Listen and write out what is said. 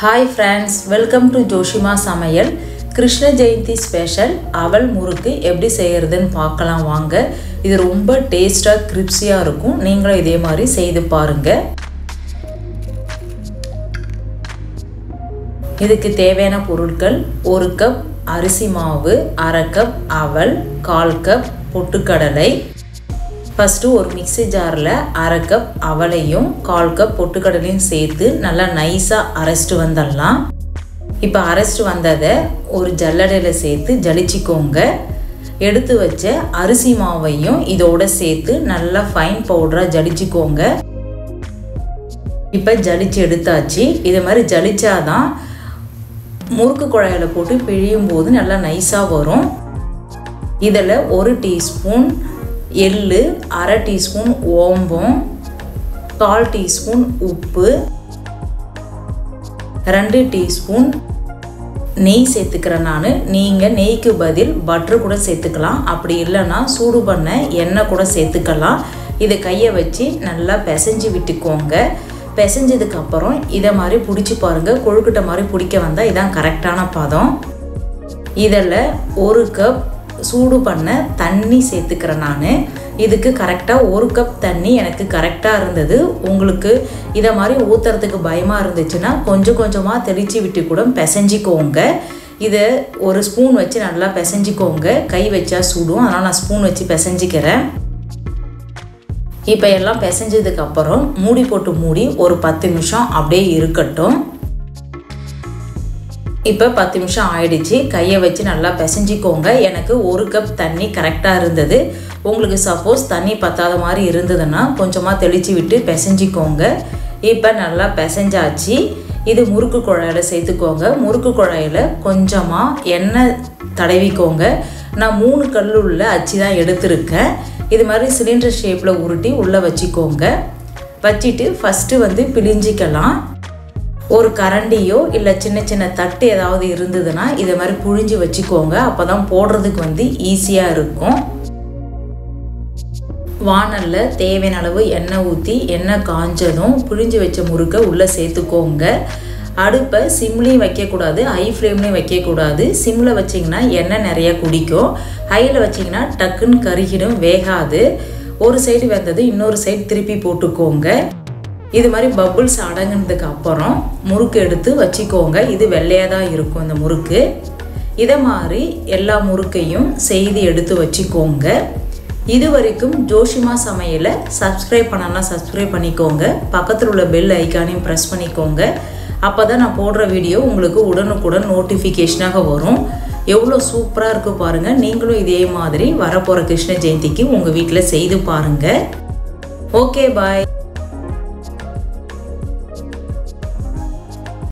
Hi friends, welcome to Joshima Samayal. Krishna Jayanthi special அவல் முறுக்கு எப்படி செய்யறதுன்னு பார்க்கலாம் வாங்க. இது ரொம்ப டேஸ்டா கிரிப்ஸியா இருக்கும். நீங்களும் இதே மாதிரி செய்து பாருங்க. இதுக்கு தேவையான பொருட்கள் 1 கப் அரிசி மாவு, 1/2 கப் அவல், 1/4 கப் பொட்டுக்கடலை. ஃபர்ஸ்ட் ஒரு மிக்ஸி ஜாரில் 1/2 கப் அவலையும் 1/4 கப் பொட்டுக்கடலையும் சேர்த்து நல்லா நைஸா அரைச்சிட்டு வந்துடலாம். இப்போ அரைச்சிட்டு வந்ததை ஒரு ஜல்லடையில் சேர்த்து ஜலிச்சிக்கோங்க. எடுத்து வச்ச அரிசி மாவையும் இதோட சேர்த்து நல்லா ஃபைன் பவுடராக ஜலிச்சிக்கோங்க. இப்போ ஜலிச்சு எடுத்தாச்சு. இது மாதிரி ஜலிச்சாதான் முறுக்கு குழாயில் போட்டு பிழியும் போது நல்லா நைஸாக வரும். இதில் 1 டீஸ்பூன் எள்ளு, 1/2 டீஸ்பூன் ஓம்பம், 1/4 டீஸ்பூன் உப்பு, 2 டீஸ்பூன் நெய் சேர்த்துக்கிறேன் நான். நீங்கள் நெய்க்கு பதில் பட்டர் கூட சேர்த்துக்கலாம். அப்படி இல்லைன்னா சூடு பண்ண எண்ணெய் கூட சேர்த்துக்கலாம். இதை கையை வச்சு நல்லா பிசைஞ்சு விட்டுக்கோங்க. பிசைஞ்சதுக்கப்புறம் இதை மாதிரி பிடிச்சி பாருங்கள். கொழுக்கட்டை மாதிரி பிடிக்க வந்தால் இதான் கரெக்டான பதம். இதில் 1 கப் சூடு பண்ண தண்ணி சேர்த்துக்கிறேன் நான். இதுக்கு கரெக்டாக 1 கப் தண்ணி எனக்கு கரெக்டாக இருந்தது. உங்களுக்கு இதை மாதிரி ஊற்றுறதுக்கு பயமாக இருந்துச்சுன்னா கொஞ்சம் கொஞ்சமாக தெளித்து விட்டு கூட பிசைஞ்சிக்கோங்க. இதை ஒரு ஸ்பூன் வச்சு நல்லா பிசைஞ்சிக்கோங்க. கை வச்சா சுடும், அதனால் நான் ஸ்பூன் வச்சு பிசைஞ்சிக்கிறேன். இப்போ எல்லாம் பிசைஞ்சதுக்கப்புறம் மூடி போட்டு மூடி ஒரு 10 நிமிஷம் அப்படியே இருக்கட்டும். இப்போ 10 நிமிஷம் ஆயிடுச்சு. கையை வச்சு நல்லா பிசைஞ்சிக்கோங்க. எனக்கு 1 கப் தண்ணி கரெக்டாக இருந்தது. உங்களுக்கு சப்போஸ் தண்ணி பத்தாத மாதிரி இருந்ததுன்னா கொஞ்சமாக தெளித்து விட்டு பிசைஞ்சிக்கோங்க. இப்போ நல்லா பிசைஞ்சாச்சு. இது முறுக்கு குழாயில் சேர்த்துக்கோங்க. முறுக்கு குழாயில் கொஞ்சமாக எண்ணெய் தடவிக்கோங்க. நான் 3 கல்லுள்ள அச்சு தான் எடுத்திருக்கேன். இது மாதிரி சிலிண்டர் ஷேப்பில் உருட்டி உள்ளே வச்சுக்கோங்க. வச்சுட்டு ஃபஸ்ட்டு பிழிஞ்சிக்கலாம். ஒரு கரண்டியோ இல்லை சின்ன சின்ன தட்டு ஏதாவது இருந்ததுன்னா இதை மாதிரி புழிஞ்சு வச்சுக்கோங்க. அப்போ தான் போடுறதுக்கு ஈஸியாக இருக்கும். வானலில் தேவையான அளவு எண்ணெய் ஊற்றி எண்ணெய் காஞ்சதும் புழிஞ்சு வச்ச முறுக்கை உள்ளே சேர்த்துக்கோங்க. அடுப்பை சிம்லேயும் வைக்கக்கூடாது, ஹை ஃப்ளேம்லேயும் வைக்கக்கூடாது. சிம்மில் வச்சிங்கன்னா எண்ணெய் நிறையா குடிக்கும். ஹையில் வச்சிங்கன்னா டக்குன்னு கருகிடும், வேகாது. ஒரு சைடு வெந்தது இன்னொரு சைடு திருப்பி போட்டுக்கோங்க. இது மாதிரி பபுள்ஸ் அடங்கினதுக்கு அப்புறம் முறுக்கு எடுத்து வச்சுக்கோங்க. இது வெள்ளையாக தான் இருக்கும் இந்த முறுக்கு. இதை மாதிரி எல்லா முறுக்கையும் செய்து எடுத்து வச்சுக்கோங்க. இது வரைக்கும் ஜோஷிமா சமையலை சப்ஸ்கிரைப் பண்ணனா சப்ஸ்கிரைப் பண்ணிக்கோங்க. பக்கத்தில் உள்ள பெல் ஐக்கானையும் ப்ரெஸ் பண்ணிக்கோங்க. அப்போ தான் நான் போடுற வீடியோ உங்களுக்கு உடனுக்குடன் நோட்டிஃபிகேஷனாக வரும். எவ்வளோ சூப்பராக இருக்குது பாருங்கள். நீங்களும் இதே மாதிரி வரப்போகிற கிருஷ்ண ஜெயந்திக்கு உங்கள் வீட்டில் செய்து பாருங்கள். ஓகே, பாய்.